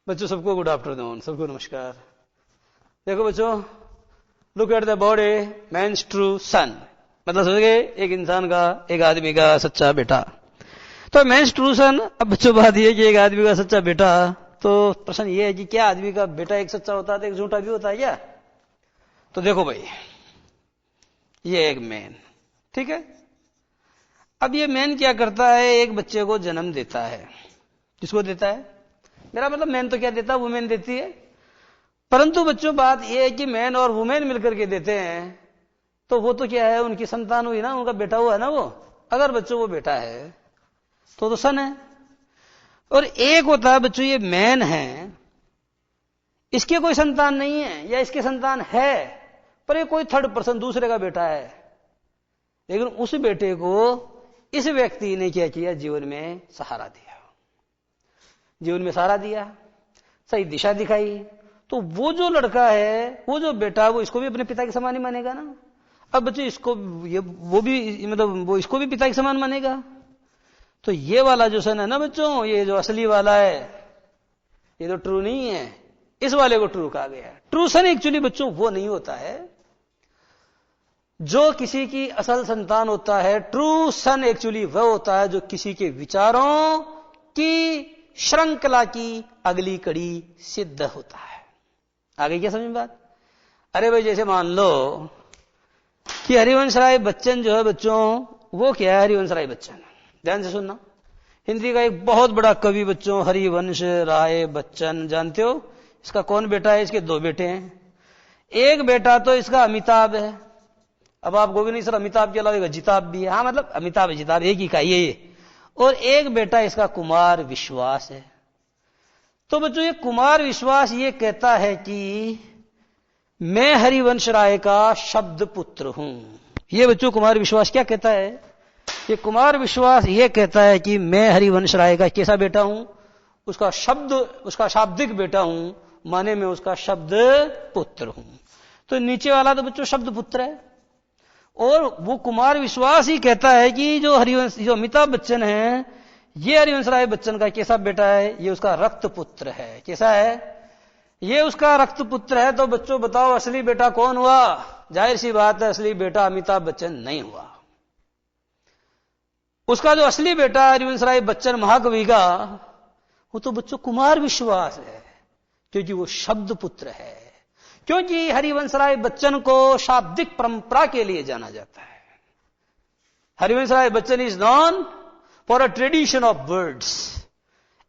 बच्चों सबको good afternoon, सबको नमस्कार। देखो बच्चों, look at the body man's true son, मतलब समझ गए, एक इंसान का, एक आदमी का सच्चा बेटा। तो मैन्स ट्रू सन। अब बच्चों बात यह कि एक आदमी का सच्चा बेटा, तो प्रश्न ये है कि क्या आदमी का बेटा एक सच्चा होता है तो एक झूठा भी होता है क्या? तो देखो भाई, ये एक मैन, ठीक है। अब ये मैन क्या करता है, एक बच्चे को जन्म देता है। किसको देता है? मेरा मतलब मैन तो क्या देता है, वुमेन देती है। परंतु बच्चों बात यह है कि मैन और वुमेन मिलकर के देते हैं, तो वो तो क्या है, उनकी संतान हुई ना, उनका बेटा हुआ ना वो। अगर बच्चों वो बेटा है तो सन है। और एक होता है बच्चों, ये मैन है, इसके कोई संतान नहीं है, या इसके संतान है पर ये कोई थर्ड पर्सन दूसरे का बेटा है। लेकिन उस बेटे को इस व्यक्ति ने क्या किया, जीवन में सहारा दिया, जीवन में सहारा दिया, सही दिशा दिखाई। तो वो जो लड़का है, वो जो बेटा, वो इसको भी अपने पिता के समान ही मानेगा ना। अब बच्चे इसको वो भी, मतलब वो इसको भी पिता के समान मानेगा। तो ये वाला जो सन है ना बच्चों, ये जो असली वाला है, ये तो ट्रू नहीं है, इस वाले को ट्रू कहा गया है। ट्रू सन एक्चुअली बच्चों वो नहीं होता है जो किसी की असल संतान होता है। ट्रू सन एक्चुअली वह होता है जो किसी के विचारों की श्रृंखला की अगली कड़ी सिद्ध होता है। आगे क्या समझ में बात? अरे भाई, जैसे मान लो कि हरिवंश राय बच्चन जो है बच्चों, वो क्या है, हरिवंश राय बच्चन, ध्यान से सुनना, हिंदी का एक बहुत बड़ा कवि बच्चों, हरिवंश राय बच्चन, जानते हो इसका कौन बेटा है? इसके दो बेटे हैं। एक बेटा तो इसका अमिताभ है। अब आप कहोगे नहीं सर, अमिताभ के अलावा जिताब भी है। हाँ, मतलब अमिताभ जिताब एक ही का ये। और एक बेटा इसका कुमार विश्वास है। तो बच्चों, ये कुमार विश्वास ये कहता है कि मैं हरिवंश राय का शब्द पुत्र हूं। ये बच्चों कुमार विश्वास क्या कहता है? ये कुमार विश्वास ये कहता है कि मैं हरिवंश राय का कैसा बेटा हूं? उसका शब्द, उसका शाब्दिक बेटा हूं, माने मैं उसका शब्द पुत्र हूं। तो नीचे वाला तो बच्चों शब्द पुत्र है। और वो कुमार विश्वास ही कहता है कि जो अमिताभ बच्चन है, ये हरिवंश राय बच्चन का कैसा बेटा है? ये उसका रक्त पुत्र है। कैसा है? ये उसका रक्त पुत्र है। तो बच्चों बताओ, असली बेटा कौन हुआ? जाहिर सी बात है, असली बेटा अमिताभ बच्चन नहीं हुआ। उसका जो असली बेटा हरिवंश राय बच्चन महाकवि का, वो तो बच्चों कुमार विश्वास है, क्योंकि वो शब्द पुत्र है। क्योंकि हरिवंश राय बच्चन को शाब्दिक परंपरा के लिए जाना जाता है। Harivansh Rai Bachchan is known for a tradition of words.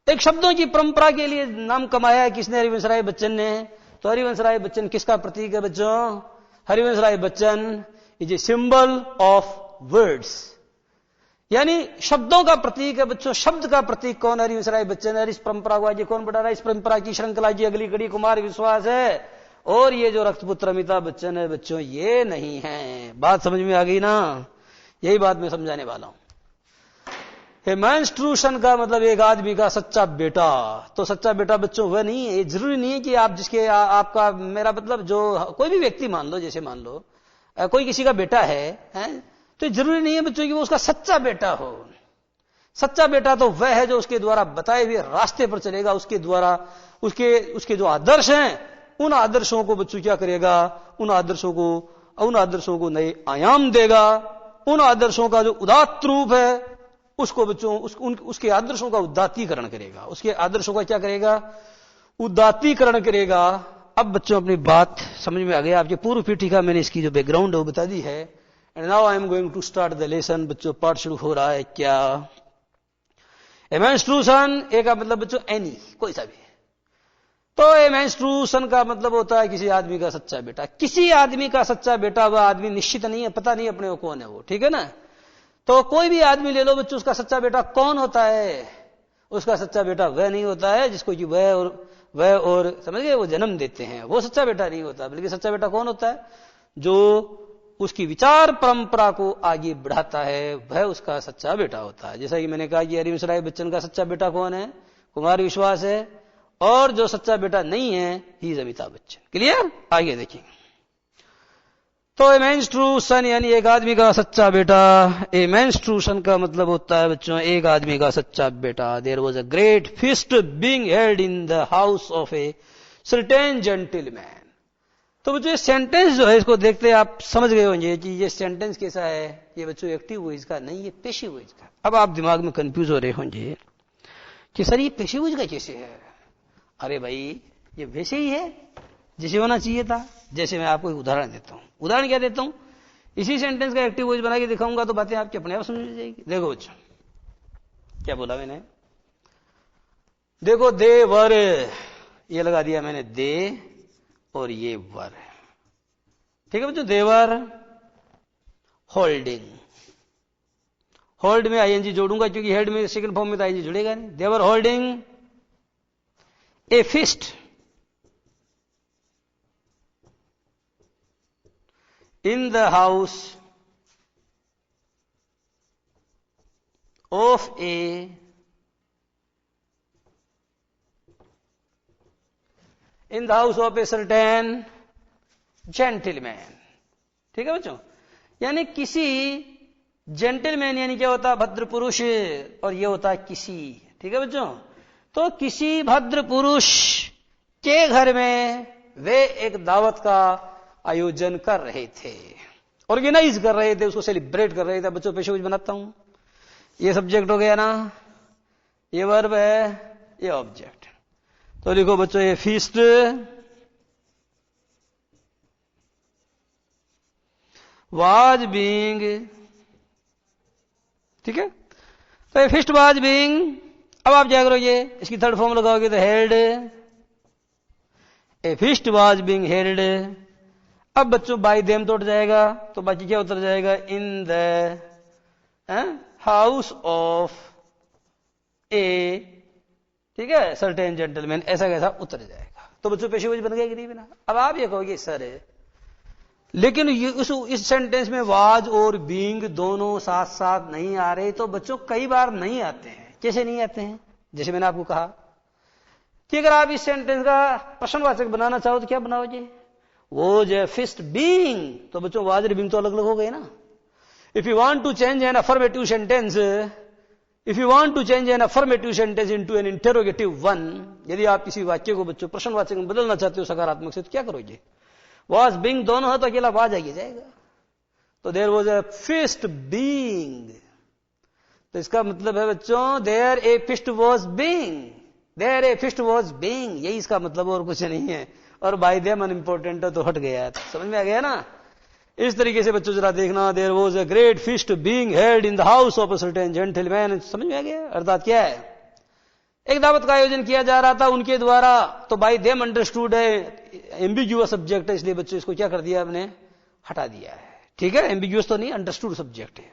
एक शब्दों की परंपरा के लिए नाम कमाया है किसने? हरिवंश राय बच्चन ने। तो हरिवंश राय बच्चन किसका प्रतीक है बच्चों? Harivansh Rai Bachchan is a symbol of words, यानी शब्दों का प्रतीक है बच्चों। शब्द का प्रतीक कौन? हरिवंश राय बच्चन है। इस परंपरा को आज कौन बढ़ा रहा है? इस परंपरा की श्रृंखला की अगली कड़ी कुमार विश्वास है। और ये जो रक्तपुत्र अमिताभ बच्चन है बच्चों, ये नहीं है। बात समझ में आ गई ना? यही बात मैं समझाने वाला हूं। मैन्स ट्रू सन का मतलब एक आदमी का सच्चा बेटा। तो सच्चा बेटा बच्चों वह नहीं है। जरूरी नहीं है कि आप जिसके आपका, मेरा मतलब जो कोई भी व्यक्ति मान लो, जैसे मान लो कोई किसी का बेटा है, तो जरूरी नहीं है बच्चों कि वो उसका सच्चा बेटा हो। सच्चा बेटा तो वह है जो उसके द्वारा बताए हुए रास्ते पर चलेगा, उसके द्वारा उसके जो आदर्श हैं, उन आदर्शों को बच्चों क्या करेगा? उन आदर्शों को नए आयाम देगा। उन आदर्शों का जो उदात्त रूप है, उसको बच्चों उसके आदर्शों का उदात्तीकरण करेगा। उसके आदर्शों का क्या करेगा? उदात्तीकरण करेगा। अब बच्चों अपनी बात समझ में आ गया। आपके पूर्व पीठिका मैंने इसकी जो बैकग्राउंड है वो बता दी है। And now I am going to start the lesson. बच्चों पाठ शुरू हो रहा है। क्या ए मैन्स ट्रू सन? ए का मतलब बच्चों एनी, कोई सा भी। तो ए मैन्स ट्रू सन का मतलब होता है किसी आदमी का सच्चा बेटा। किसी आदमी का सच्चा बेटा, वह आदमी निश्चित नहीं है, पता नहीं अपने को कौन है वो, ठीक है ना? तो कोई भी आदमी ले लो बच्चों, उसका सच्चा बेटा कौन होता है? उसका सच्चा बेटा वह नहीं होता है जिसको कि वह और समझ गए, वो जन्म देते हैं, वो सच्चा बेटा नहीं होता। बल्कि सच्चा बेटा कौन होता है? जो उसकी विचार परंपरा को आगे बढ़ाता है, वह उसका सच्चा बेटा होता है। जैसा कि मैंने कहा कि हरिवंश राय बच्चन का सच्चा बेटा कौन है? कुमार विश्वास है। और जो सच्चा बेटा नहीं है, he is Amitabh Bachchan. Clear? आगे देखिए। तो ए मैन्स ट्रू सन यानी एक आदमी का सच्चा बेटा। ए मैन्स ट्रू सन का मतलब होता है बच्चों एक आदमी का सच्चा बेटा। There was a great feast being held in the house of a certain gentleman. तो बच्चों ये सेंटेंस जो है इसको देखते आप समझ गए होंगे कि ये सेंटेंस कैसा है। ये बच्चों एक्टिव वॉइस का नहीं, ये पेशिव वॉइस का। अब आप दिमाग में कंफ्यूज हो रहे होंगे कि सर ये पेशिव वॉइस का कैसे है। अरे भाई ये वैसे ही है जैसे होना चाहिए था। जैसे मैं आपको एक उदाहरण देता हूं। उदाहरण क्या देता हूं, इसी सेंटेंस का एक्टिव वॉइस बना के दिखाऊंगा तो बातें आपकी अपने आप समझ में जाएगी। देखो बच्चों क्या बोला मैंने, देखो दे वर, ये लगा दिया मैंने दे और ये वर, ठीक है बच्चों। देवर होल्डिंग, होल्ड में आईएनजी जोड़ूंगा क्योंकि हेड में सेकंड फॉर्म में तो आईएनजी जुड़ेगा नहीं। They were holding a fist in the house of a certain gentleman, ठीक है बच्चों। यानी किसी जेंटलमैन यानी क्या होता है भद्र पुरुष, और ये होता है किसी, ठीक है बच्चों। तो किसी भद्र पुरुष के घर में वे एक दावत का आयोजन कर रहे थे, ऑर्गेनाइज कर रहे थे, उसको सेलिब्रेट कर रहे थे। बच्चों पेशेज बनाता हूं, ये सब्जेक्ट हो गया ना, ये वर्ब है, ये ऑब्जेक्ट। तो लिखो बच्चों ये फीस्ट वाज बीइंग, ठीक है। तो ये फीस्ट वाज बीइंग, अब आप क्या करोगे, इसकी थर्ड फॉर्म लगाओगे तो held, A feast was being held. अब बच्चों बाय देम तो उठ जाएगा, तो बाकी क्या उतर जाएगा, इन द हाउस ऑफ ए, ठीक है, सर्टेन जेंटलमैन, ऐसा कैसा उतर जाएगा। तो बच्चों पेशेवर बन गया कि नहीं बना। अब आप ये कहोगे सर है, लेकिन ये इस सेंटेंस में वाज और बीइंग दोनों साथ साथ नहीं आ रहे। तो बच्चों कई बार नहीं आते हैं। कैसे नहीं आते हैं, जैसे मैंने आपको कहा कि अगर आप इस सेंटेंस का प्रश्नवाचक बनाना चाहो तो क्या बनाओगे, वो जो फिस्ट बीइंग, तो बच्चों वाज और बीइंग तो अलग अलग हो गए ना। If you want to change an affirmative sentence, if you want to change an affirmative sentence into an interrogative one, यदि आप किसी वाक्य को बच्चों प्रश्नवाचक में बदलना चाहते हो सकारात्मक से, तो क्या करोगे, वाज बीइंग दोनों है तो अकेला वाज आगे जाएगा। तो there was a feast being, तो इसका मतलब है बच्चों there a feast was being, there a feast was being, यही इसका मतलब और कुछ नहीं है। और बाय देम अनइम्पोर्टेंट है तो हट गया, समझ में आ गया ना। इस तरीके से बच्चों जरा देखना, there was a great feast being held in the house of a certain gentleman, समझ में आ गया। अर्थात क्या है, एक दावत का आयोजन किया जा रहा था उनके द्वारा। तो बाय देम अंडरस्टूड है, एम्बिग्यूअस सब्जेक्ट है, इसलिए बच्चों इसको क्या कर दिया आपने, हटा दिया है, ठीक है। एम्बिग्यूअस तो नहीं, अंडरस्टूड सब्जेक्ट है।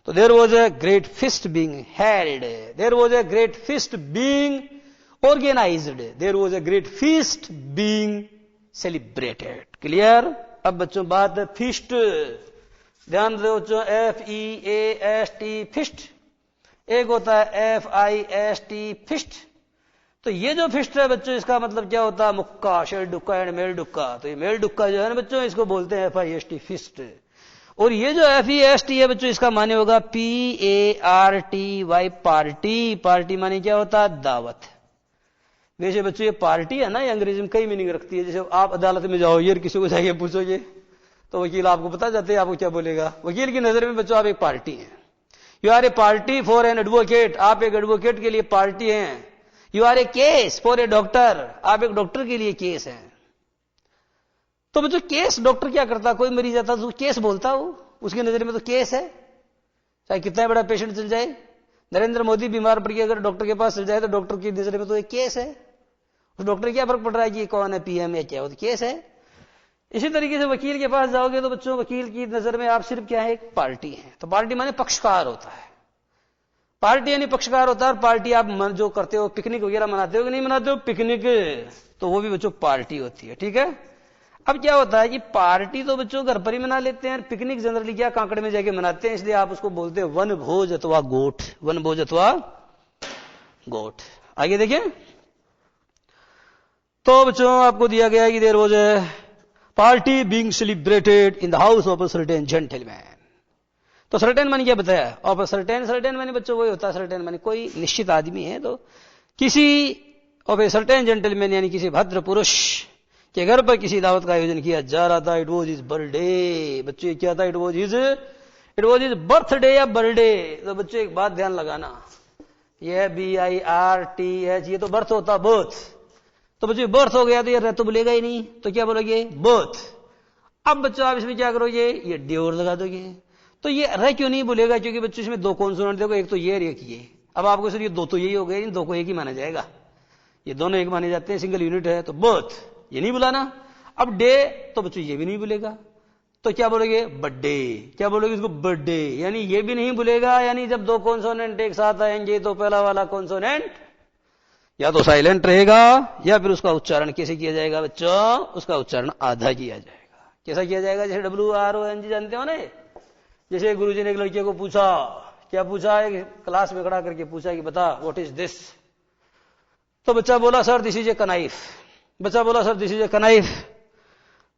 तो there was a great feast being held, there was a great feast being organized, there was a great feast being celebrated, clear। अब बच्चों बात है फीस्ट, ध्यान दो बच्चों, FEAST फिस्ट, एक होता है FIST फिस्ट। तो ये जो फिस्ट है बच्चों इसका मतलब क्या होता है, मुक्का, शेर डुक्का एंड मेल डुक्का। तो ये मेल डुक्का जो है ना बच्चों इसको बोलते हैं FIST फिस्ट। और ये जो FEST है बच्चों इसका माने होगा PARTY पार्टी। पार्टी माने क्या होता है, दावत। वैसे बच्चों ये पार्टी है ना, ये अंग्रेजी में कई मीनिंग रखती है। जैसे आप अदालत में जाओगे और किसी को जाके पूछोगे तो वकील आपको बता जाते हैं आपको क्या बोलेगा। वकील की नजर में बच्चों आप एक पार्टी हैं, you are a party for an advocate, आप एक एडवोकेट के लिए पार्टी हैं। You are a case for a doctor, आप एक डॉक्टर के लिए केस हैं। तो बच्चों केस डॉक्टर क्या करता, कोई मरीज आता तो केस बोलता, वो उसकी नजर में तो केस है, चाहे कितना बड़ा पेशेंट चल जाए। नरेंद्र मोदी बीमार पड़ के अगर डॉक्टर के पास चल जाए तो डॉक्टर की नजर में तो एक केस है। उस डॉक्टर क्या फर्क पड़ रहा है कि कौन है, PM या क्या, वो तो केस है। इसी तरीके से वकील के पास जाओगे तो बच्चों वकील की नजर में आप सिर्फ क्या है, एक पार्टी है। तो पार्टी माने पक्षकार होता है, पार्टी यानी पक्षकार होता है। और पार्टी आप जो करते हो, पिकनिक वगैरह मनाते हो कि नहीं मनाते हो पिकनिक, तो वो भी बच्चों पार्टी होती है, ठीक है। अब क्या होता है कि पार्टी तो बच्चों घर पर ही मना लेते हैं, पिकनिक जनरली क्या कांकड़े में जाके मनाते हैं, इसलिए आप उसको बोलते हैं वन भोज अथवा गोठ, वन भोज अथवा गोठ। आगे देखिए, तो बच्चों आपको दिया गया है कि there was party being celebrated in the house of a certain gentleman. तो सर्टेन माने क्या बताया? ऑफ अ सर्टेन, सर्टेन माने बच्चों वही होता है, सर्टेन माने कोई निश्चित आदमी है। तो किसी ऑफ ए सर्टेन जेंटलमैन यानी किसी भद्र पुरुष के घर पर किसी दावत का आयोजन किया जा रहा था। It was his birthday. बच्चों ये क्या था? इट वॉज हिज बर्थडे या बर्थडे। तो बच्चों एक बात ध्यान लगाना, यह BIRTH, ये तो बर्थ होता, बर्थ। तो बच्चों बर्थ हो गया तो ये तो बोलेगा ही नहीं, तो क्या बोलोगे? बर्थ। अब बच्चों आप इसमें क्या करोगे? ये डी और लगा दोगे। तो ये रह क्यों नहीं बोलेगा? क्योंकि बच्चों इसमें दो कॉन्सोनेंट देखो, एक तो ये और एक ये। अब आपको सिर्फ ये दो तो यही हो गए, इन दो को एक ही माना जाएगा, ये दोनों एक माने जाते हैं, सिंगल यूनिट है। तो बर्थ ये नहीं बुलाना। अब डे तो बच्चों ये भी नहीं बोलेगा, तो क्या बोलोगे? बर्थडे। क्या बोलोगे इसको? बर्थडे। यानी ये भी नहीं बोलेगा। यानी जब दो कॉन्सोनेंट एक साथ आएंगे तो पहला वाला कॉन्सोनेंट या तो साइलेंट रहेगा या फिर उसका उच्चारण कैसे किया जाएगा बच्चों? उसका उच्चारण आधा किया जाएगा। कैसा किया जाएगा? जैसे WRONG जानते हो ना। जैसे गुरुजी ने एक लड़के को पूछा, क्या पूछा? एक क्लास में खड़ा करके पूछा कि बता व्हाट इज दिस। तो बच्चा बोला सर दिस इज ए कनाइफ। बच्चा बोला सर दिस इज ए कनाइफ।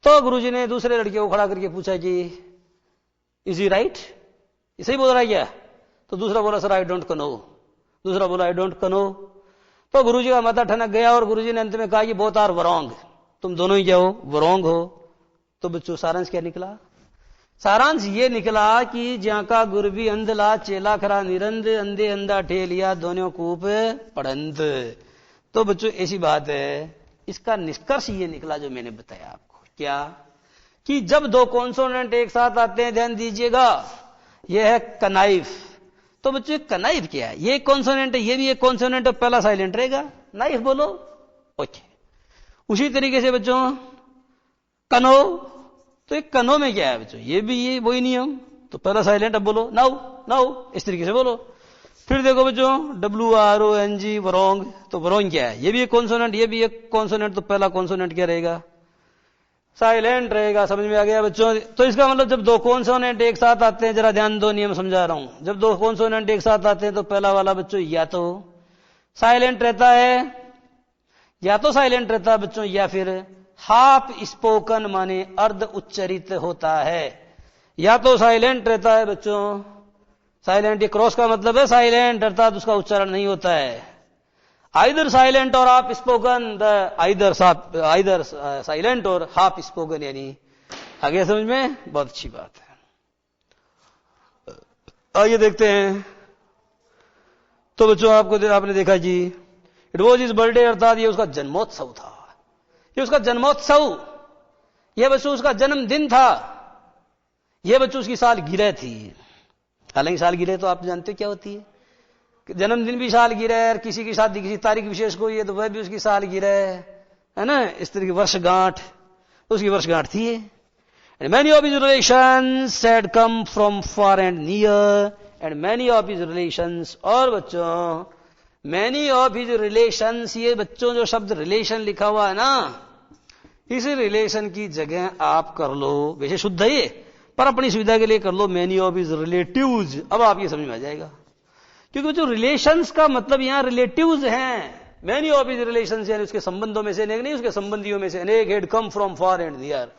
तो गुरुजी ने दूसरे लड़के को खड़ा करके पूछा कि इज ही राइट, सही बोल रहा है क्या? तो दूसरा बोला सर आई डोंट नो। दूसरा बोला आई डोंट नो। तो गुरुजी का माथा ठनक गया और गुरुजी ने अंत में कहा कि बोथ आर वरोंग, तुम दोनों ही क्या हो? वरोंग हो। तो बच्चों सारांश क्या निकला? सारांश ये निकला कि ज्यां का गुर भी अंधला चेला खरा निरंद, अंधे अंधा ठेलिया दोनों कूप पड़ंत। तो बच्चों ऐसी बात है। इसका निष्कर्ष ये निकला जो मैंने बताया आपको, क्या कि जब दो कॉन्सोनेंट एक साथ आते हैं, ध्यान दीजिएगा, यह है कनाइफ। तो बच्चों कनाइफ क्या है? ये कॉन्सोनेंट है, ये भी एक कॉन्सोनेंट है, पहला साइलेंट रहेगा, नाइफ बोलो। ओके। उसी तरीके से बच्चों कनो, तो एक कनो में क्या है बच्चों? ये भी ये वही नियम, तो पहला साइलेंट, अब बोलो नाउ, नाउ, इस तरीके से बोलो। फिर देखो बच्चों WRONG वरोंग, तो वरोंग क्या है? ये भी एक कॉन्सोनेंट, ये भी एक कॉन्सोनेंट, तो पहला कॉन्सोनेंट क्या रहेगा? साइलेंट रहेगा। समझ में आ गया बच्चों? तो इसका मतलब जब दो कॉन्सोनेंट एक साथ आते हैं, जरा ध्यान दो, नियम समझा रहा हूं। जब दो कॉन्सोनेंट एक साथ आते हैं तो पहला वाला बच्चों या तो साइलेंट रहता है, या तो साइलेंट रहता है बच्चों, या फिर हाफ स्पोकन माने अर्ध उच्चरित होता है। या तो साइलेंट रहता है बच्चों, साइलेंट, ये क्रॉस का मतलब है साइलेंट, अर्थात उसका उच्चारण नहीं होता है। आइदर साइलेंट और हाफ स्पोकन, आइदर साइलेंट और हाफ स्पोकन, यानी आगे समझ में? बहुत अच्छी बात है। आइए देखते हैं। तो बच्चों आपने देखा जी, इट वॉज हिज बर्थडे, अर्थात ये उसका जन्मोत्सव था। ये उसका जन्मोत्सव, यह बच्चों उसका जन्मदिन था, यह बच्चों उसकी सालगिरह थी। हालांकि सालगिरह तो आप जानते हो क्या होती है, जन्मदिन भी सालगिरह, और किसी की शादी किसी तारीख विशेष को ये तो वह भी उसकी सालगिरह है ना, इस तरह की वर्षगांठ, उसकी वर्षगांठ थी। And many of his relations had come from far and near, and many of his relations, और बच्चों मैनी ऑफ हिज रिलेशंस, ये बच्चों जो शब्द रिलेशन लिखा हुआ है ना, इस रिलेशन की जगह आप कर लो, वैसे शुद्ध है ये, पर अपनी सुविधा के लिए कर लो मैनी ऑफ हिज रिलेटिव्स। अब आप ये समझ में आ जाएगा, क्योंकि जो रिलेशंस का मतलब यहां रिलेटिव्स हैं। मैनी ऑफ हिज रिलेशंस यानी उसके संबंधों में से अनेक नहीं, उसके संबंधियों में से अनेक। Had come from far and near,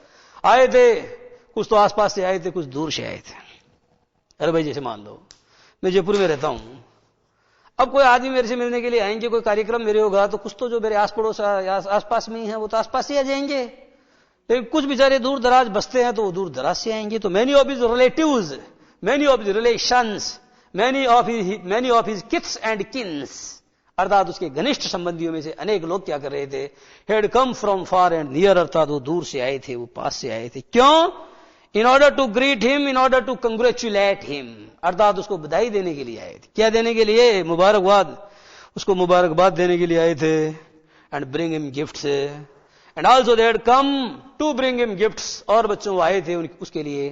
आए थे, कुछ तो आसपास से आए थे, कुछ दूर से आए थे। अरे भाई जैसे मान लो मैं जयपुर में रहता हूं, अब कोई आदमी मेरे से मिलने के लिए आएंगे, कोई कार्यक्रम मेरे होगा, तो कुछ तो जो मेरे आस पड़ोस आसपास में ही है वो तो आसपास ही आ जाएंगे, लेकिन कुछ बेचारे दूर दराज बसते हैं तो वो दूर दराज से आएंगे। तो many of his relatives, many of his relations, many of his kiths and kins, अर्थात उसके घनिष्ठ संबंधियों में से अनेक लोग क्या कर रहे थे, had come from far and near, अर्थात वो दूर से आए थे, वो पास से आए थे। क्यों? In order to greet him, in order to congratulate him, अर्थात उसको बधाई देने के लिए आए थे। क्या देने के लिए? मुबारकबाद, उसको मुबारकबाद देने के लिए आए थे। And bring him gifts, and also they had come to bring him gifts, और बच्चों वो आए थे उसके लिए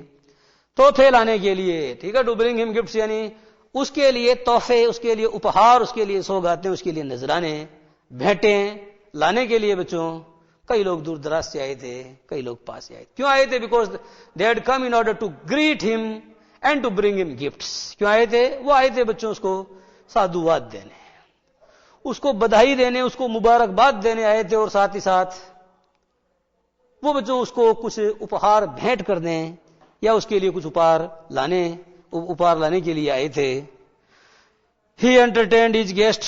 तोहफे लाने के लिए। ठीक है, टू ब्रिंग हिम गिफ्ट्स यानी उसके लिए तोहफे, उसके लिए उपहार, उसके लिए सौगातें, उसके लिए नजराने, भेंटें लाने के लिए बच्चों कई लोग दूर दराज से आए थे, कई लोग पास से आए। क्यों आए थे? Because they had come in order to greet him and to bring him gifts. क्यों आए थे? वो आए थे बच्चों उसको साधुवाद देने, उसको बधाई देने, उसको मुबारकबाद देने आए थे, और साथ ही साथ वो बच्चों उसको कुछ उपहार भेंट कर दें या उसके लिए कुछ उपहार लाने के लिए आए थे। ही एंटरटेन्ड हिज गेस्ट।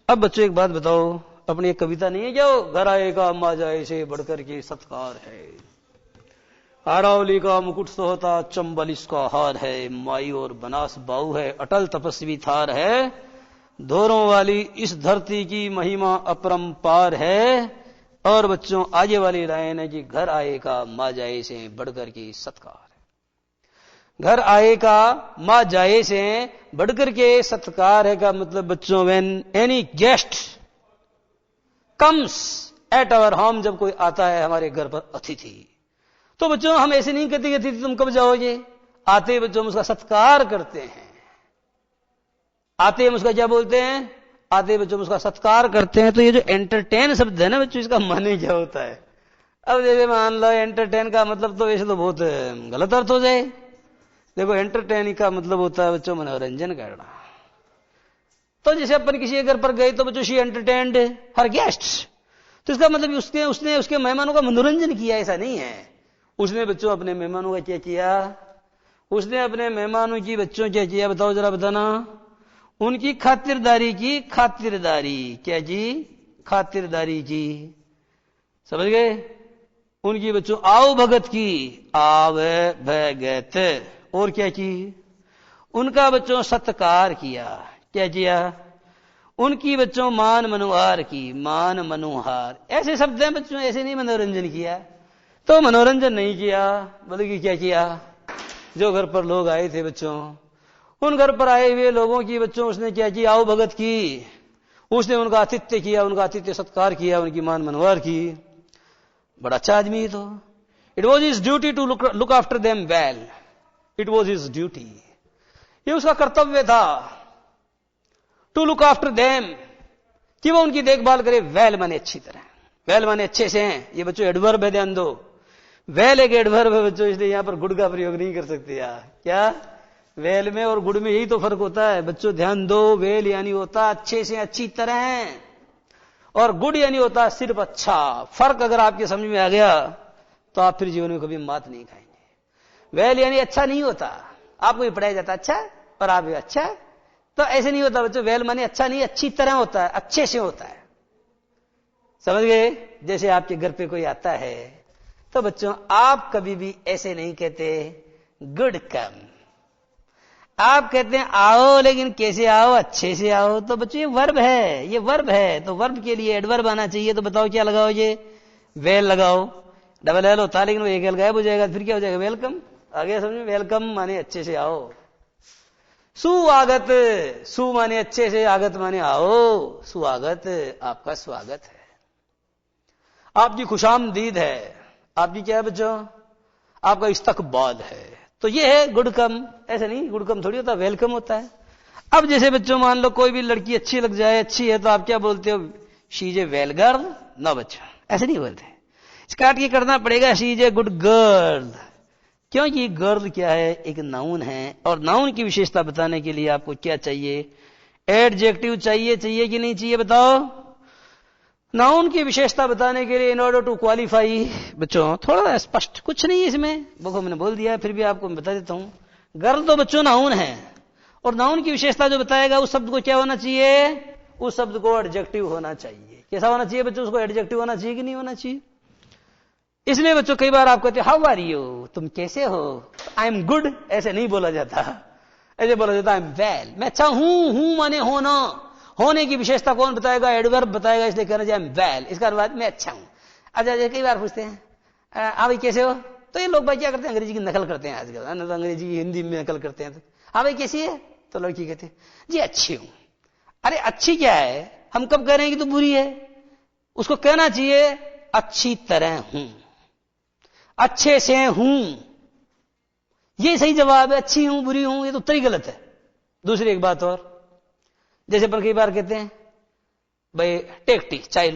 अब बच्चों एक बात बताओ, अपनी एक कविता नहीं है क्या, घर आएगा अम्मा जाए से बढ़कर के सत्कार है, अरावली का मुकुट सोहता चंबल इसका हार है, माई और बनास बाऊ है अटल तपस्वी थार है, धोरों वाली इस धरती की महिमा अपरंपार है। और बच्चों आगे वाली लाइन है कि घर आए का माँ जाए से बढ़कर के सत्कार है। घर आए का माँ जाए से बढ़कर के सत्कार है का मतलब बच्चों when any guest comes at our home, जब कोई आता है हमारे घर पर अतिथि, तो बच्चों हम ऐसे नहीं कहते कि अतिथि तुम कब जाओगे, आते ही बच्चों हम उसका सत्कार करते हैं। आते हम उसका क्या बोलते हैं, आते बच्चों हम उसका सत्कार करते हैं। तो ये जो एंटरटेन शब्द है ना बच्चों, इसका माने क्या होता है। अब जैसे मान लो एंटरटेन का मतलब तो वैसे तो बहुत गलत अर्थ हो जाए। देखो एंटरटेन का मतलब होता है बच्चों मनोरंजन करना। तो जैसे अपन किसी घर पर गए तो बच्चों शी एंटरटेन्ड हर गेस्ट, तो इसका मतलब उसने उसके मेहमानों का मनोरंजन किया, ऐसा नहीं है। उसने बच्चों अपने मेहमानों का क्या किया, उसने अपने मेहमानों की बच्चों क्या किया, बताओ जरा बताना। उनकी खातिरदारी की, खातिरदारी क्या जी, खातिरदारी की, समझ गए। उनकी बच्चों आओ भगत की, आवे भगत, और क्या की, उनका बच्चों सत्कार किया, क्या किया, उनकी बच्चों मान मनोहार की, मान मनोहार, ऐसे शब्द हैं बच्चों, ऐसे नहीं मनोरंजन किया। तो मनोरंजन नहीं किया बल्कि क्या किया, जो घर पर लोग आए थे बच्चों, उन घर पर आए हुए लोगों की बच्चों उसने क्या किया, आओ भगत की, उसने उनका आतिथ्य किया, उनका आतिथ्य सत्कार किया, उनकी मान मनोहार की। बड़ा अच्छा आदमी है। तो it was his duty to look after them well, it was his duty, ये उसका कर्तव्य था, टू लुक आफ्टर देम, कि वो उनकी देखभाल करे। वेल माने अच्छी तरह, वेल माने अच्छे से हैं। ये बच्चों एडवर्ब है, ध्यान दो, वेल एक एडवर्ब है बच्चों, इसलिए यहां पर गुड का प्रयोग नहीं कर सकते यार। क्या वेल में और गुड में यही तो फर्क होता है बच्चों, ध्यान दो। वेल यानी होता अच्छे से, अच्छी तरह, और गुड यानी होता सिर्फ अच्छा। फर्क अगर आपके समझ में आ गया तो आप फिर जीवन में कभी मात नहीं खाएंगे। वेल यानी अच्छा नहीं होता, आपको ये पढ़ाया जाता अच्छा और आप ये अच्छा, तो ऐसे नहीं होता बच्चों। वेल माने अच्छा नहीं, अच्छी तरह होता है, अच्छे से होता है, समझ गए। जैसे आपके घर पे कोई आता है तो बच्चों आप कभी भी ऐसे नहीं कहते गुड कम, आप कहते हैं आओ, लेकिन कैसे आओ, अच्छे से आओ। तो बच्चों ये वर्ब है, ये वर्ब है, तो वर्ब के लिए एडवर्ब आना चाहिए। तो बताओ क्या लगाओगे, वेल लगाओ, डबल एल होता है लेकिन वो एक एल गायब हो जाएगा, फिर क्या हो जाएगा, वेलकम। आगे समझ में, वेलकम माने अच्छे से आओ, सुआगत, सु माने अच्छे से, आगत माने आओ, सुआगत, आपका स्वागत है, आपकी खुशामदीद है, आपकी क्या है बच्चों, आपका इस्तकबाल है। तो ये है गुड कम, ऐसे नहीं, गुड कम थोड़ी होता, वेलकम होता है। अब जैसे बच्चों मान लो कोई भी लड़की अच्छी लग जाए, अच्छी है, तो आप क्या बोलते हो, she is a well girl, ना बच्चों ऐसे नहीं बोलते, काट के करना पड़ेगा, she is a good girl. क्योंकि गर्ल क्या है, एक नाउन है, और नाउन की विशेषता बताने के लिए आपको क्या चाहिए, एडजेक्टिव चाहिए, चाहिए कि नहीं चाहिए बताओ। नाउन की विशेषता बताने के लिए इन ऑर्डर टू क्वालिफाई, बच्चों थोड़ा स्पष्ट, कुछ नहीं है इसमें, वो मैंने बोल दिया, फिर भी आपको मैं बता देता हूं। गर्ल तो बच्चों नाउन है, और नाउन की विशेषता जो बताएगा उस शब्द को क्या होना चाहिए, उस शब्द को एडजेक्टिव होना चाहिए। कैसा होना चाहिए बच्चों, उसको एडजेक्टिव होना चाहिए कि नहीं होना चाहिए। इसलिए बच्चों कई बार आप कहते हाउ आर यू, तुम कैसे हो, आई एम गुड ऐसे नहीं बोला जाता, ऐसे बोला जाता आई एम वेल, मैं अच्छा हूं माने होना, होने की विशेषता कौन बताएगा, एडवर्ब बताएगा, इसलिए कहना चाहिए आई एम वेल, इसका अर्थ मैं अच्छा हूं। अच्छा कई बार पूछते हैं हाँ भाई कैसे हो, तो ये लोग भाई क्या करते हैं, अंग्रेजी की नकल करते हैं आजकल, तो अंग्रेजी की हिंदी में नकल करते हैं। हाँ भाई कैसी है, तो लड़की कहते हैं जी अच्छी हूं। अरे अच्छी क्या है, हम कब कह रहे हैं कि तू बुरी है, उसको कहना चाहिए अच्छी तरह हूं, अच्छे से हूं, ये सही जवाब है। अच्छी हूं बुरी हूं ये तो उत्तर ही गलत है। दूसरी एक बात और, जैसे पर कई बार कहते हैं भाई टेक टी, चाय,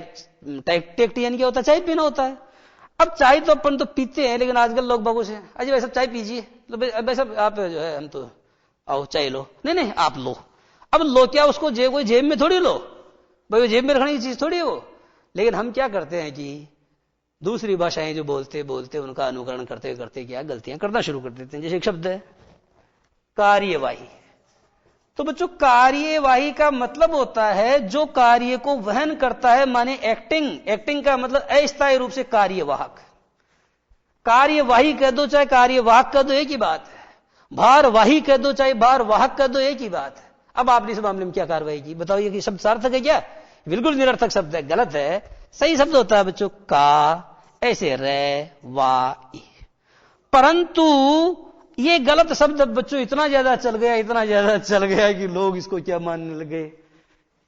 टेक टी यानी क्या होता है, चाय पीना होता है। अब चाय तो अपन तो पीते हैं, लेकिन आजकल लोग बाबू से अजी भाई सब चाय पीजिए, तो भाई सब आप जो है हम तो आओ चाय लो, नहीं नहीं आप लो। अब लो क्या, उसको कोई जेब में थोड़ी लो भाई, वो जेब में रखने की चीज थोड़ी है वो। लेकिन हम क्या करते हैं कि दूसरी भाषाएं जो बोलते बोलते उनका अनुकरण करते करते क्या गलतियां करना शुरू कर देते हैं। जैसे एक शब्द है कार्यवाही। तो बच्चों कार्यवाही का मतलब होता है जो कार्य को वहन करता है, माने एक्टिंग। एक्टिंग का मतलब अस्थायी रूप से कार्यवाहक। कार्यवाही कह दो चाहे कार्यवाहक कह दो एक ही बात है। भारवाही कह दो चाहे भारवाहक कह दो एक ही बात है। अब आपने इस मामले में क्या कार्रवाई की बताओ, ये कि शब्द सार्थक है क्या? बिल्कुल निरर्थक शब्द है, गलत है। सही शब्द होता है बच्चों का, ऐसे रे वा ई। परंतु ये गलत शब्द बच्चों इतना ज्यादा चल गया, इतना ज्यादा चल गया कि लोग इसको क्या मानने लगे,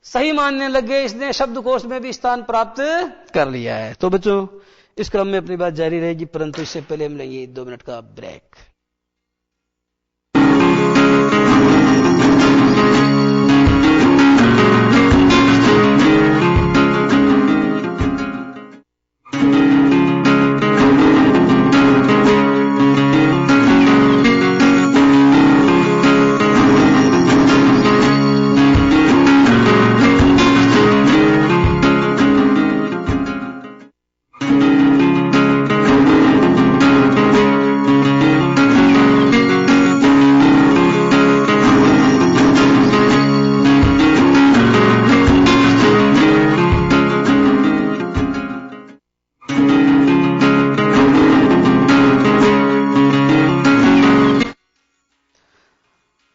सही मानने लगे। इसने शब्दकोश में भी स्थान प्राप्त कर लिया है। तो बच्चों इस क्रम में अपनी बात जारी रहेगी, परंतु इससे पहले हम लेंगे 2 मिनट का ब्रेक।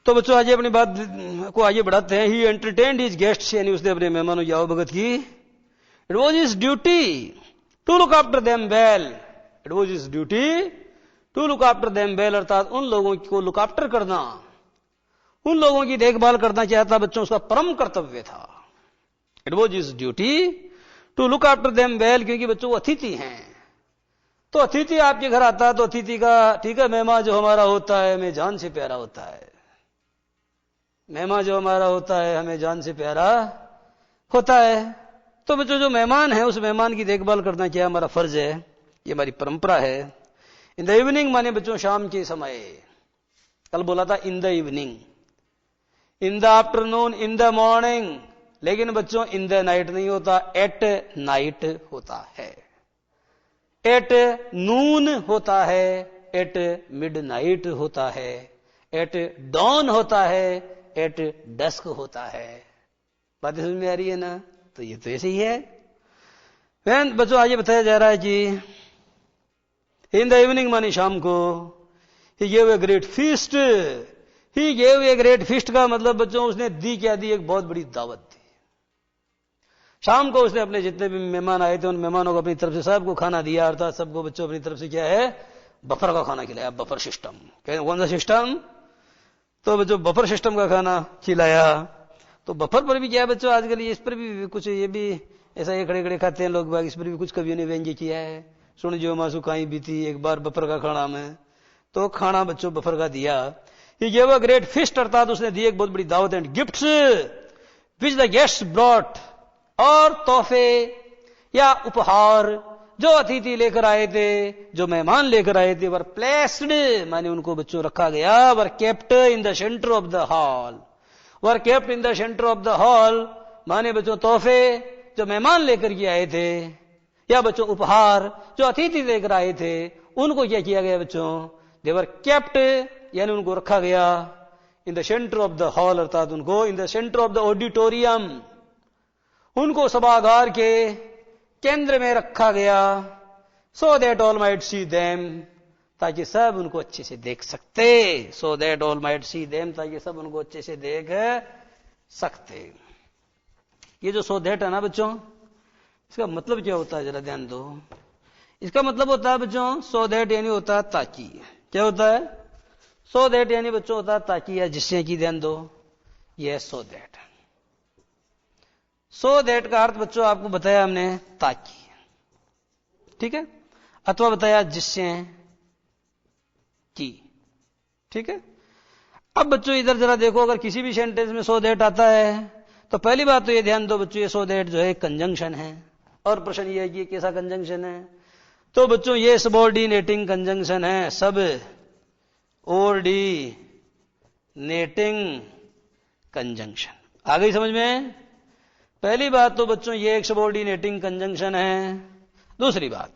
तो बच्चों आज अपनी बात को आगे बढ़ाते हैं। ही एंटरटेन्ड हिज गेस्ट्स, यानी उसने अपने मेहमानों की आवभगत की। It was his duty to look after them well. It was his duty to look after them well, अर्थात उन लोगों को लुक आफ्टर करना, उन लोगों की देखभाल करना चाहता बच्चों उसका परम कर्तव्य था। It was his duty to look after them well, क्योंकि बच्चों वो अतिथि हैं। तो अतिथि आपके घर आता है तो अतिथि का, ठीक है, मेहमान जो हमारा होता है हमें जान से प्यारा होता है। मेहमान जो हमारा होता है हमें जान से प्यारा होता है। तो बच्चों जो मेहमान है उस मेहमान की देखभाल करना क्या हमारा फर्ज है, ये हमारी परंपरा है। इन द इवनिंग माने बच्चों शाम के समय, कल बोला था in the evening, in the afternoon, in the morning, लेकिन बच्चों इन द नाइट नहीं होता, एट नाइट होता है, एट नून होता है, एट मिड नाइट होता है, एट डॉन होता है, एट डस्क होता है। बात समझ में आ रही है ना? तो ये तो ऐसे ही है। बच्चों आगे बताया जा रहा है कि इन द इवनिंग मानी शाम को, he gave a great feast. He gave a great feast का मतलब बच्चों उसने दी क्या दी, एक बहुत बड़ी दावत दी। शाम को उसने अपने जितने भी मेहमान आए थे उन मेहमानों को अपनी तरफ से सबको खाना दिया, अर्थात सबको बच्चों अपनी तरफ से क्या है, बफर का खाना खिलाया। बफर सिस्टम, कौन सा सिस्टम? तो बच्चों बफर सिस्टम का खाना खिलाया। तो बफर पर भी क्या है बच्चों आजकल, इस पर भी कुछ, ये भी ऐसा ये खड़े खड़े खाते हैं लोग बाग, इस पर भी कुछ कवियों ने व्यंग्य किया है। सुन जो मासू काई बीती एक बार बफर का खाना में, तो खाना बच्चों बफर का दिया। He gave a great feast, अर्थात उसने दी एक बहुत बड़ी दावत। And gifts which the guests brought, और तोहफे या उपहार जो अतिथि लेकर आए थे, जो मेहमान लेकर आए थे, वर प्लेस्ड माने उनको बच्चों रखा गया, वर kept in the centre of the hall. Were kept in the centre of the hall माने बच्चों तोहफे जो मेहमान लेकर के आए थे, या बच्चों उपहार जो अतिथि लेकर आए थे, उनको क्या किया गया बच्चों, दे वर केप्ट यानी उनको रखा गया in the centre of the hall, अर्थात उनको in the centre of the auditorium, उनको सभागार के केंद्र में रखा गया। So that all might see them, ताकि सब उनको अच्छे से देख सकते। So that all might see them, ताकि सब उनको अच्छे से देख सकते। ये जो सो दैट है ना बच्चों, इसका मतलब क्या होता है जरा ध्यान दो। इसका मतलब होता है बच्चों, सो दैट यानी होता है ताकि। क्या होता है? सो दैट यानी बच्चों होता है ताकि या जिससे की, ध्यान दो, यह सो दैट। सो दैट का अर्थ बच्चों आपको बताया हमने ताकि, ठीक है, अथवा बताया जिससे की, ठीक है। अब बच्चों इधर जरा देखो, अगर किसी भी सेंटेंस में सो दैट आता है तो पहली बात तो ये ध्यान दो बच्चों, ये सो दैट जो है कंजंक्शन है। और प्रश्न ये है कि कैसा कंजंक्शन है? तो बच्चों ये सबऑर्डिनेटिंग कंजंक्शन है, सब ऑर्डिनेटिंग कंजंक्शन। आ गई समझ में? पहली बात तो बच्चों ये एक सबऑर्डिनेटिंग कंजंक्शन है। दूसरी बात,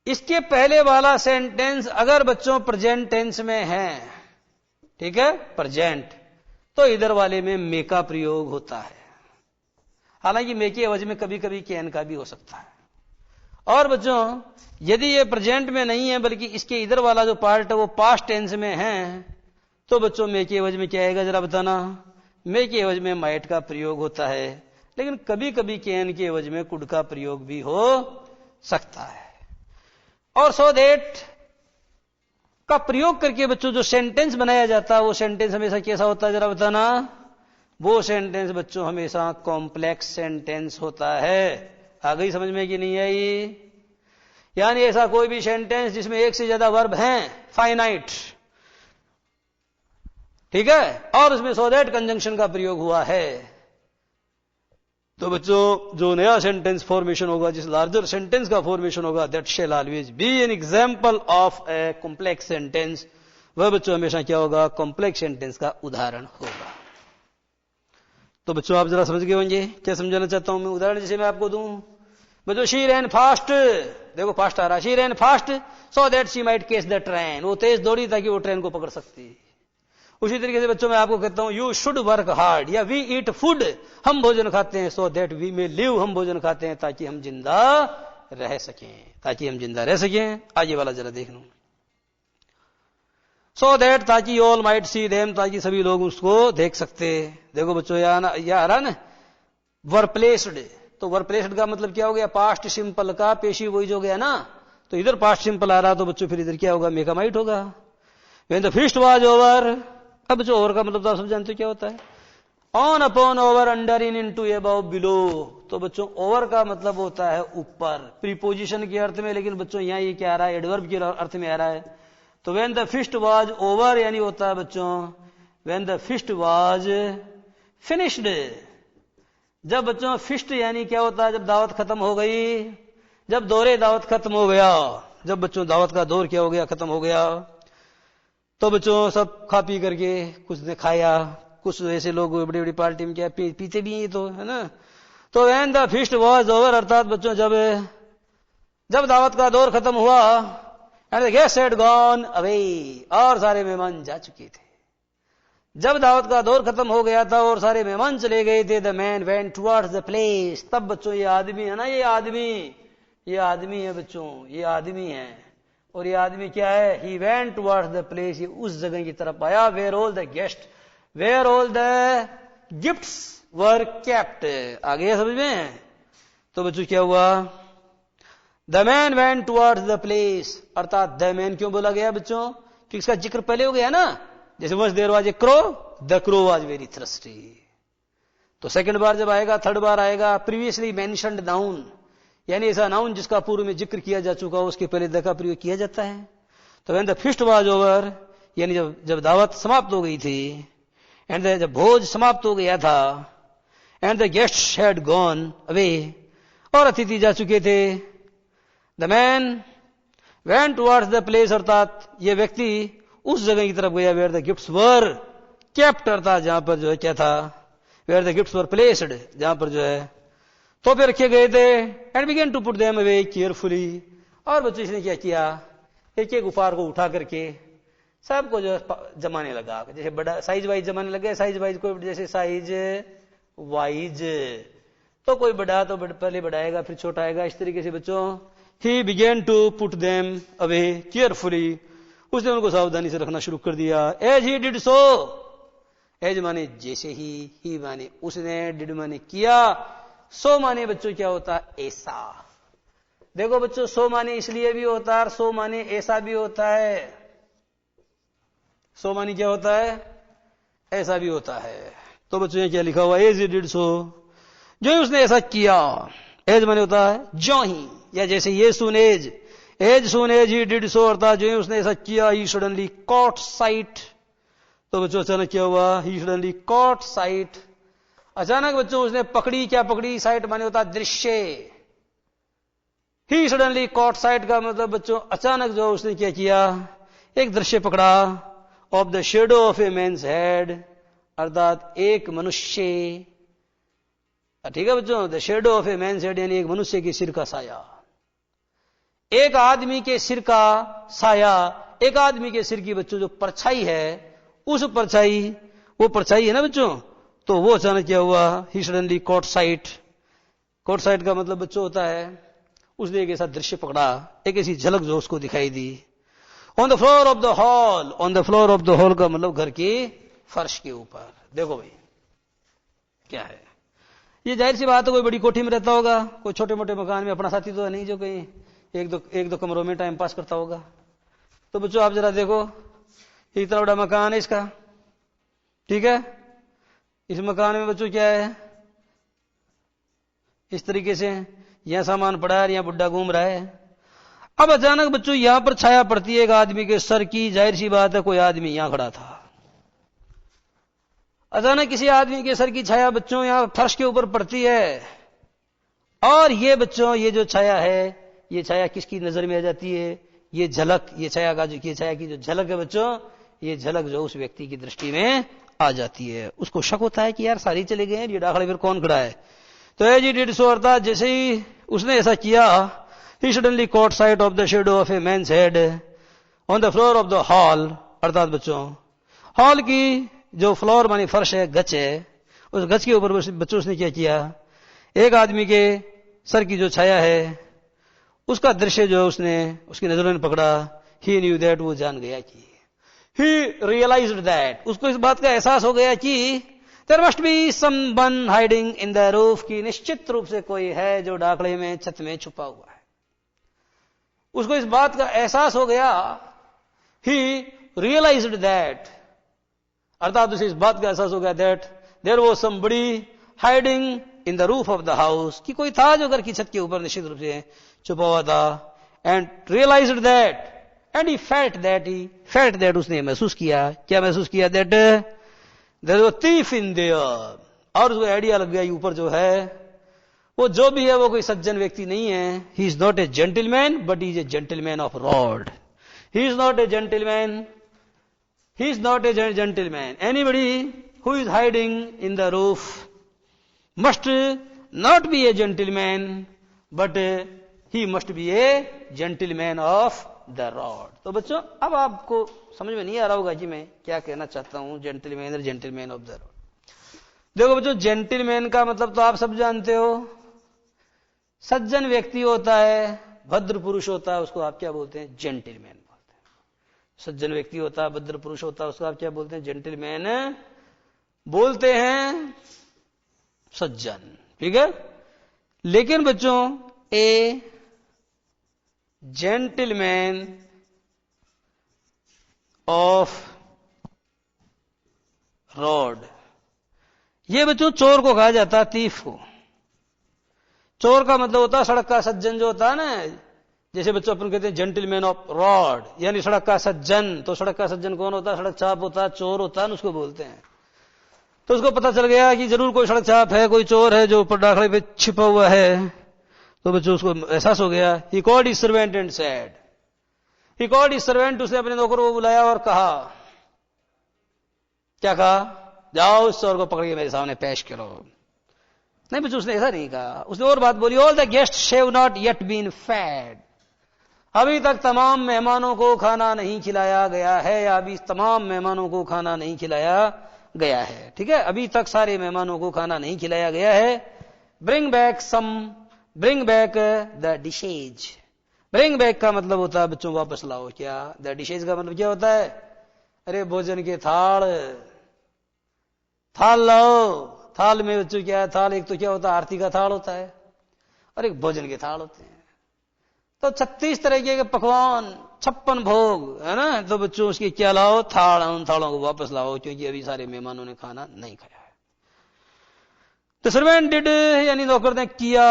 इसके पहले वाला सेंटेंस अगर बच्चों प्रेजेंट टेंस में है, ठीक है, प्रेजेंट, तो इधर वाले में मे का प्रयोग होता है। हालांकि मे के एवज में कभी कभी कैन का भी हो सकता है। और बच्चों यदि ये प्रेजेंट में नहीं है बल्कि इसके इधर वाला जो पार्ट है वो पास्ट टेंस में है, तो बच्चों मे के एवज में क्या आएगा जरा बताना। मे के एवज में माइट का प्रयोग होता है, लेकिन कभी कभी कैन के एवज में कुड का प्रयोग भी हो सकता है। और सो दैट का प्रयोग करके बच्चों जो सेंटेंस बनाया जाता है वो सेंटेंस हमेशा कैसा होता है जरा बताना। वो सेंटेंस बच्चों हमेशा कॉम्प्लेक्स सेंटेंस होता है। आ गई समझ में कि नहीं आई? यानी ऐसा कोई भी सेंटेंस जिसमें एक से ज्यादा वर्ब हैं, फाइनाइट, ठीक है, और उसमें सो दैट कंजंक्शन का प्रयोग हुआ है, तो बच्चों जो नया सेंटेंस फॉर्मेशन होगा, जिस लार्जर सेंटेंस का फॉर्मेशन होगा, that shall always be an example of a complex sentence. वह बच्चों हमेशा क्या होगा? कॉम्प्लेक्स सेंटेंस का उदाहरण होगा। तो बच्चों आप जरा समझ गए होंगे क्या समझाना चाहता हूं मैं। उदाहरण जैसे मैं आपको दूं, बच्चों शी रैन फास्ट, देखो फास्ट आ रहा, she rain fast so that she might catch the train, वो तेज दौड़ी ताकि वो ट्रेन को पकड़ सकती। उसी तरीके से बच्चों मैं आपको कहता हूं यू शुड वर्क हार्ड, या वी ईट फूड, हम भोजन खाते हैं, so that we may live, हम भोजन खाते हैं ताकि हम जिंदा रह सकें, ताकि हम जिंदा रह सकें। आगे वाला जरा देख लो, सो दैट ताकि ऑल माइट सी देम, ताकि सभी लोग उसको देख सकते। देखो बच्चों यह आ रहा ना वर प्लेस्ड, तो वर प्लेस्ड का मतलब क्या हो गया? पास्ट सिंपल का पेशी वही जो गया ना, तो इधर पास्ट सिंपल आ रहा, तो बच्चों फिर इधर क्या होगा? मेका माइट होगा। When the feast was over, अब बच्चों ओवर का मतलब तो आप सब जानते हो क्या होता है? On upon over under in into above below, तो बच्चों ओवर का मतलब होता है ऊपर, प्रीपोजिशन के अर्थ में, लेकिन बच्चों यहां ये क्या आ रहा है? एडवर्ब के अर्थ में आ रहा है। तो when the feast was over यानी होता है बच्चों when the feast was finished. जब बच्चों फिस्ट यानी क्या होता है? जब दावत खत्म हो गई, जब दौरे दावत खत्म हो गया, जब बच्चों दावत का दौर क्या हो गया? खत्म हो गया, तो बच्चों सब खा पी करके, कुछ ने खाया, कुछ ऐसे लोग बड़ी बड़ी पार्टी में क्या पीते भी हैं, तो है ना। तो when the feast was over, अर्थात बच्चों जब दावत का दौर खत्म हुआ, and the guest had gone away, और सारे मेहमान जा चुके थे। जब दावत का दौर खत्म हो गया था और सारे मेहमान चले गए थे, the man went towards the place, तब बच्चों ये आदमी है ना, ये आदमी है बच्चों, ये आदमी है। और ये आदमी क्या है? He went towards the place, ये उस जगह की तरफ आया, where all the gifts were kept. आ गया समझ में? तो बच्चों क्या हुआ? The man went towards the place, अर्थात द मैन क्यों बोला गया बच्चों? क्योंकि इसका जिक्र पहले हो गया ना, जैसे once there was a crow, the crow was very thirsty. तो सेकंड बार जब आएगा, थर्ड बार आएगा, प्रीवियसली मेंशन्ड नाउन, यानी ऐसा नाउन जिसका पूर्व में जिक्र किया जा चुका हो, उसके पहले द का प्रयोग किया जाता है। तो when the feast was over, यानी जब दावत समाप्त हो गई थी, एंड जब भोज समाप्त हो गया था, and the guests had gone away, और अतिथि जा चुके थे, the man went towards the place, अर्थात ये व्यक्ति उस जगह की तरफ गया, where the gifts were kept, अर्थात जहां पर जो है क्या था? Where the gifts were placed, जहां पर जो है तोहफे रखे गए थे, and began to put them away carefully, और बच्चों इसने क्या किया? एक एक उपहार को उठा करके सबको जो जमाने लगा, जैसे बड़ा साइज वाइज जमाने लगे, साइज वाइज कोई जैसे साइज वाइज, तो कोई बड़ा तो पहले बढ़ाएगा फिर छोटा आएगा, इस तरीके से बच्चों ही began to put them away carefully, उसने उनको सावधानी से रखना शुरू कर दिया। As he did so, as माने जैसे ही माने उसने, डिड माने किया, सो माने बच्चों क्या होता है? ऐसा। देखो बच्चों सो माने इसलिए भी होता है, सो माने ऐसा भी होता है। सो माने क्या होता है? ऐसा भी होता है। तो बच्चों ये क्या लिखा हुआ? एज ही डिड सो, जो ही उसने ऐसा किया। एज माने होता है जो ही, या जैसे ये सुन एज ही डिड सो, अर्थात जो ही उसने ऐसा किया, ही सडनली कॉट साइट। तो बच्चों अचानक क्या हुआ? ही सडनली कॉट साइट, अचानक बच्चों उसने पकड़ी, क्या पकड़ी? साइट माने होता है दृश्य। ही सडनली कॉट साइट का मतलब बच्चों अचानक जो उसने क्या किया? एक दृश्य पकड़ा, of the shadow of a man's head, अर्थात एक मनुष्य, ठीक है बच्चों, the shadow of a man's head यानी एक मनुष्य के सिर का साया, एक आदमी के सिर का साया, एक आदमी के सिर की बच्चों जो परछाई है, उस परछाई, वो परछाई है ना बच्चों, तो वो अचानक क्या हुआ, he suddenly caught sight. Caught sight का मतलब बच्चों होता है, उसने एक ऐसा दृश्य पकड़ा, एक ऐसी झलक जो उसको दिखाई दी। On the floor of the hall, on the floor of the hall का मतलब घर की फर्श के ऊपर। देखो भाई क्या है, ये जाहिर सी बात है, कोई बड़ी कोठी में रहता होगा, कोई छोटे मोटे मकान में, अपना साथी तो है नहीं जो कहीं एक दो कमरों में टाइम पास करता होगा। तो बच्चों आप जरा देखो, इतना बड़ा मकान है इसका, ठीक है, इस मकान में बच्चों क्या है, इस तरीके से यहां सामान पड़ा है, यहां बुड्ढा घूम रहा है। अब अचानक बच्चों यहां पर छाया पड़ती है एक आदमी के सर की, जाहिर सी बात है कोई आदमी यहां खड़ा था। अचानक किसी आदमी के सर की छाया बच्चों यहां फर्श के ऊपर पड़ती है, और ये बच्चों ये जो छाया है, ये छाया किसकी नजर में आ जाती है, ये झलक, ये छाया की जो झलक है बच्चों, ये झलक जो उस व्यक्ति की दृष्टि में आ जाती है। उसको शक होता है कि यार सारी चले गए हैं, ये डाखड़े फिर कौन खड़ा है। तो एज ही डिड सो, अर्थात जैसे ही उसने ऐसा किया, he suddenly caught sight of the shadow of a man's head on the floor of the hall, अर्थात बच्चों हॉल की जो फ्लोर मानी फर्श है, गच है, उस गच के ऊपर बच्चों उसने क्या किया, एक आदमी के सर की जो छाया है उसका दृश्य जो उसने उसकी नजरों में पकड़ा। ही न्यू दैट, वो जान गया कि, ही रियलाइज्ड दैट, उसको इस बात का एहसास हो गया कि there must be someone hiding in the roof, की निश्चित रूप से कोई है जो डाकड़े में, छत में छुपा हुआ है। उसको इस बात का एहसास हो गया, ही रियलाइज्ड दैट, अर्थात उसे इस बात का एहसास हो गया that there was somebody hiding in the roof of the house, कि कोई था जो घर की छत के ऊपर निश्चित रूप से छुपा हुआ था। And realised that, and he felt that, उसने महसूस किया, क्या महसूस किया, that there was a thief in there, और उसको आइडिया लग गया ऊपर जो है वो जो भी है वो कोई सज्जन व्यक्ति नहीं है। He is not a gentleman but he is a gentleman of rod, he is not a gentleman, he is not a gentleman. Anybody who is hiding in the roof must not be a gentleman, but he must be a gentleman of the rod. तो बच्चों अब आपको समझ में नहीं आ रहा होगा कि मैं क्या कहना चाहता हूं, जेंटलमैन और जेंटलमैन ऑफ द रॉड। देखो बच्चों, जेंटलमैन का मतलब तो आप सब जानते हो, सज्जन व्यक्ति होता है, भद्र पुरुष होता है, उसको आप क्या बोलते हैं, जेंटलमैन। सज्जन व्यक्ति होता है, भद्र पुरुष होता है, उसको आप क्या बोलते हैं, जेंटलमैन बोलते हैं, सज्जन, ठीक है। लेकिन बच्चों ए जेंटलमैन ऑफ रॉड, ये बच्चों चोर को कहा जाता है, थीफ को। चोर का मतलब होता है सड़क का सज्जन जो होता है ना, जैसे बच्चों अपन कहते हैं जेंटलमैन ऑफ रॉड, यानी सड़क का सज्जन। तो सड़क का सज्जन कौन होता है, सड़क छाप होता है, चोर होता है, उसको बोलते हैं। तो उसको पता चल गया कि जरूर कोई सड़क छाप है, कोई चोर है जो ऊपर डाखड़े पे छिपा हुआ है। तो बच्चों उसको एहसास हो गया। He called his servant and said, he called his servant, उसने अपने नौकर को बुलाया और कहा, क्या कहा, जाओ उस चोर को पकड़ के मेरे सामने पेश करो। नहीं बच्चों उसने ऐसा नहीं कहा, उसने और बात बोली, all the guests have not yet been fed, अभी तक तमाम मेहमानों को खाना नहीं खिलाया गया है, या अभी तमाम मेहमानों को खाना नहीं खिलाया गया है, ठीक है, अभी तक सारे मेहमानों को खाना नहीं खिलाया गया है। Bring back the dishes, bring back का मतलब होता है बच्चों वापस लाओ। क्या, द डिशेज का मतलब क्या होता है, अरे भोजन के थाल लाओ। थाल में बच्चों क्या है, थाल एक तो क्या होता है, आरती का थाल होता है, और एक भोजन के थाल होते हैं। तो 36 तरीके के पकवान, 56 भोग है ना। तो बच्चों उसकी क्या लाओ, थाल, उन थालों को वापस लाओ, क्योंकि अभी सारे मेहमानों ने खाना नहीं खाया है। तो सर्वेंट डिड, यानी नौकर ने किया,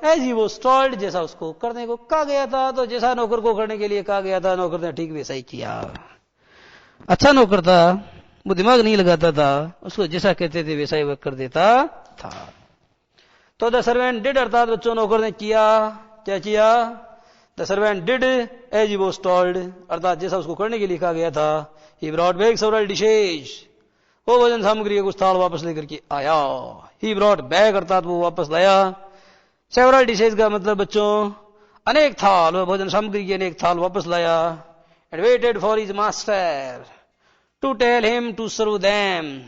एज ही वाज टोल्ड, जैसा उसको करने को कहा गया था। तो जैसा नौकर को करने के लिए कहा गया था, नौकर ने ठीक वैसा ही किया। अच्छा नौकर था, वो दिमाग नहीं लगाता था, उसको जैसा कहते थे वैसा ही वह कर देता था। तो द सर्वेंट डिड, अर्थात बच्चों नौकर ने किया, क्या किया, the servant did as he was told, अर्थात जैसा उसको करने के लिए कहा गया था। He brought back several dishes, वो भोजन सामग्री के कुछ थाल वापस लेकर के आया। ही ब्रॉट बैक, अर्थात वो वापस लाया। सेवरल डिशेज का मतलब बच्चों अनेक थाल, वह भोजन सामग्री की अनेक थाल वापस लाया। And waited for his master to tell him to serve them,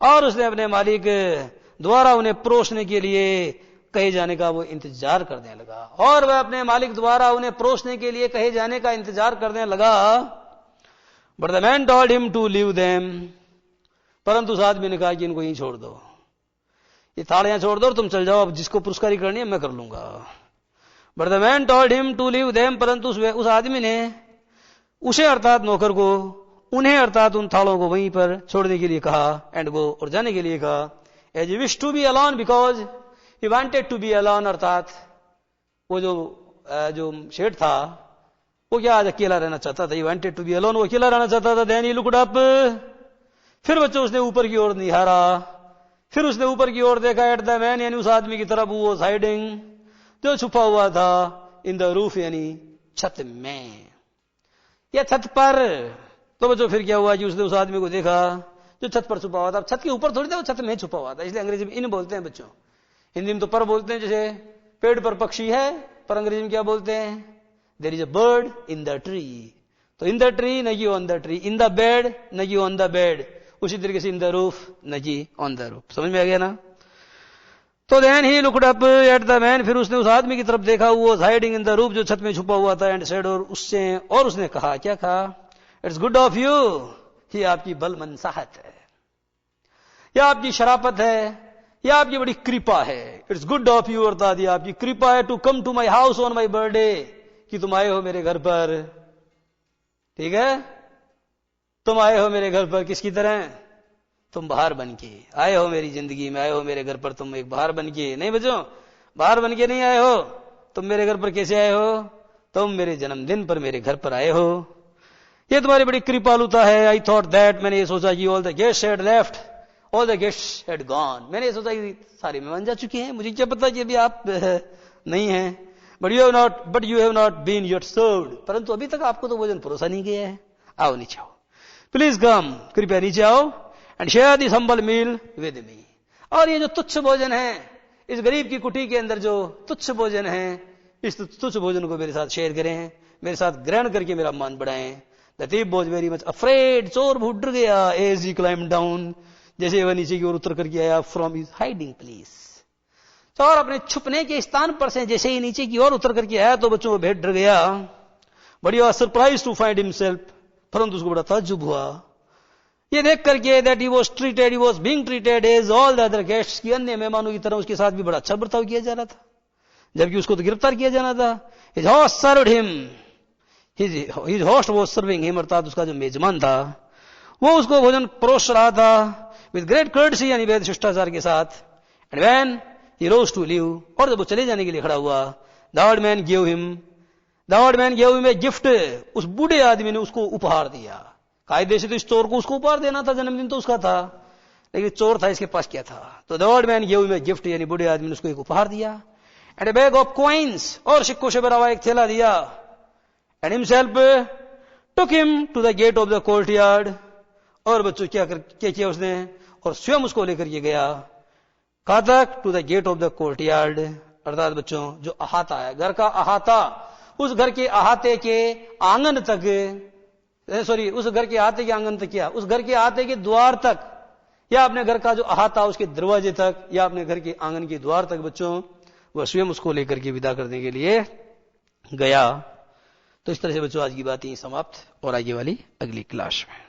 और उसने अपने मालिक द्वारा उन्हें परोसने के लिए कहे जाने का वो इंतजार करने लगा। और वह अपने मालिक द्वारा उन्हें परोसने के लिए कहे जाने का इंतजार करने लगा। But the man told him to leave them, परंतु उस आदमी ने कहा कि इनको यहीं छोड़ दो, ये थालियां छोड़ दो और तुम चल जाओ, अब जिसको पुरस्कारी करनी है मैं कर लूंगा। But the man told him to leave them, परंतु उस आदमी ने उसे अर्थात नौकर को, उन्हें अर्थात उन थालों को वहीं पर छोड़ने के लिए कहा, एंड गो, और जाने के लिए कहा। As he wish to be alone because he wanted to be alone, अर्थात वो जो शेठ था वो क्या आज अकेला रहना चाहता था, he wanted to be alone, वो अकेला रहना चाहता था। देन ही लुक्ड अप, फिर बच्चों उसने ऊपर की ओर निहारा, फिर उसने ऊपर की ओर देखा। एट द मैन, यानी उस आदमी की तरफ, वो हाइडिंग, जो छुपा हुआ था, इन द रूफ, यानी छत में या छत पर। तो बच्चों फिर क्या हुआ कि उसने उस आदमी को देखा जो छत पर छुपा हुआ था। छत के ऊपर थोड़ी था, वो छत में छुपा हुआ था, इसलिए अंग्रेजी में इन बोलते हैं बच्चों। हिंदी में तो पर बोलते हैं, जैसे पेड़ पर पक्षी है, पर अंग्रेजी में क्या बोलते हैं, there is a bird in the tree. तो इन द ट्री न कि on the tree, in the bed न कि ऑन द बेड, उसी तरीके से इन द रूफ न कि ऑन द रूफ। समझ में आ गया ना? तो then he looked up at the man, फिर उसने उस आदमी की तरफ देखा, वो हाइडिंग इन द रूफ, जो छत में छुपा हुआ था। एंड सेड, और उसने कहा, क्या कहा? इट्स गुड ऑफ यू, ये आपकी बल मनसाहत है, या आपकी शराफत है, या आपकी बड़ी कृपा है। इट्स गुड ऑफ यू, अर्थात ये आपकी कृपा है, to come to my house on my birthday, कि तुम आए हो मेरे घर पर। ठीक है, तुम आए हो मेरे घर पर किसकी तरह? तुम बाहर बन के आए हो, मेरी जिंदगी में आए हो मेरे घर पर, तुम एक बाहर बन के। नहीं बच्चों, बाहर बन के नहीं आए हो, तुम मेरे घर पर कैसे आए हो? तुम मेरे जन्मदिन पर मेरे घर पर आए हो, ये तुम्हारी बड़ी कृपालुता है। आई थॉट दैट, मैंने ये सोचा कि all the guests had left, all the guests had gone, मैंने ये सोचा कि सारे मेहमान जा चुके हैं, मुझे क्या पता कि अभी आप नहीं हैं। But you have not been yet served, परंतु अभी तक आपको तो भोजन परोसा नहीं गया है। आओ नीचे आओ, प्लीज कम, कृपया नीचे आओ, and share this humble meal with me. और ये जो तुच्छ भोजन है, इस गरीब की कुटी के अंदर जो तुच्छ भोजन है, इस तुच्छ भोजन को मेरे साथ शेयर करें, मेरे साथ ग्रहण करके मेरा मान बढ़ाएं। The thief was very much afraid, चोर बहुत डर गया, as he climbed down, जैसे वह नीचे की ओर उतर करके आया, from his hiding place, चोर अपने छुपने के स्थान पर से जैसे ही नीचे की ओर उतर करके आया तो बच्चों को भेद डर गया। But he was surprise to find himself, परंतु उसको बड़ा ताज्जुब हुआ ये देख करके that he was being treated as all the other guests, कि अन्य मेहमानों की तरह उसके साथ भी बड़ा अच्छा बर्ताव किया जा रहा था, जबकि उसको तो गिरफ्तार किया जाना था। His host served him, his host was serving him, अर्थात उसका जो मेजबान था वो उसको भोजन परोस रहा था with great courtesy, यानी बेहद शिष्टाचार के साथ। And when he rose to leave, और जब वो चले जाने के लिए खड़ा हुआ, the old man gave him a gift, उस बूढ़े आदमी ने उसको उपहार दिया। कायदे से तो इस चोर को उसको उपहार देना था, जन्मदिन तो उसका था, लेकिन चोर था, इसके पास क्या था? तो the old man gave him a gift, यानी बूढ़े आदमी ने उसको एक उपहार दिया। And a bag of coins, और सिक्कों से भरा हुआ एक थैला दिया। And himself took him to the gate of the courtyard, और बच्चों क्या किया उसने? और स्वयं उसको लेकर के गया कहां तक? To the gate of the courtyard, अर्थात बच्चों जो अहाता है, घर का अहाता, उस घर के अहाते के आंगन तक, उस घर के अहाते के आंगन तक, क्या उस घर के अहाते के द्वार तक, या अपने घर का जो अहाता उसके दरवाजे तक, या अपने घर के आंगन के द्वार तक बच्चों वह स्वयं उसको लेकर के विदा करने के लिए गया। तो इस तरह से बच्चों आज की बात यही समाप्त, और आगे वाली अगली क्लास में।